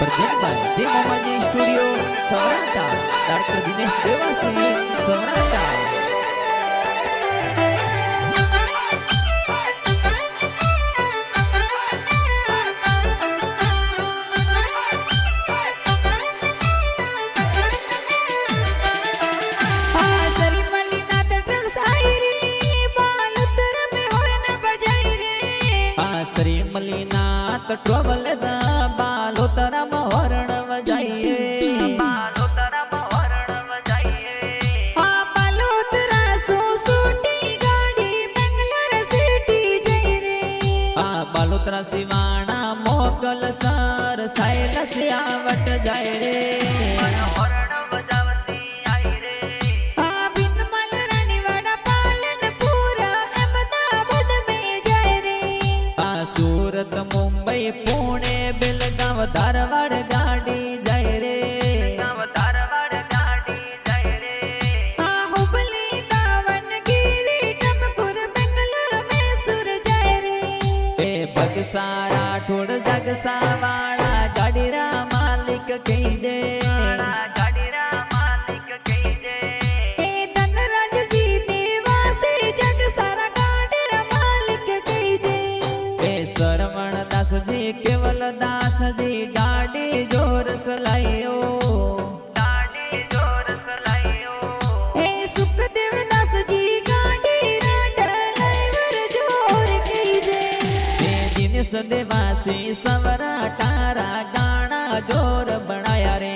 Present Jai Mamaji studio Saurata doctor Dinesh Dewasi Saurata. Shri Mallinath ट्रबल बालोतरा महरण बजाइए बालोतरा महरण बजाइए बालोतरा सो सूटी गाड़ी मंगलर सिटी जई रे बालोतरा सिवाना मोगल सर साइल सियावट जाए रे हरण बजावती आई रे बिंदमल रानीवाड़ा पालनपुर अहमदाबाद में जाए रे सूरत मुंबई पुणे बेलगाव धारवाड़ गाड़ी जाए रे धारवाड़ गाड़ी जाए रे हुबली दावणगिरी टमकुर बेंगलुरु मैसूर जाए रे बगसारा ठोड़ जगसावाड़ा गाड़ी रा मालिक कहीजे गाड़ी रा मालिक कहीजे धनराज जी देवासी जग सारा गाड़ी रा मालिक कहीजे श्रवण दास जी केवल दास जी गाड़ी जोर सलाइयो गाड़ी जोर सलाइयो सुखदेव दास जी गाड़ी रा ड्राइवर जोर कीजे दिनेश देवासी सवरा तारा गाना जोर बनाया रे।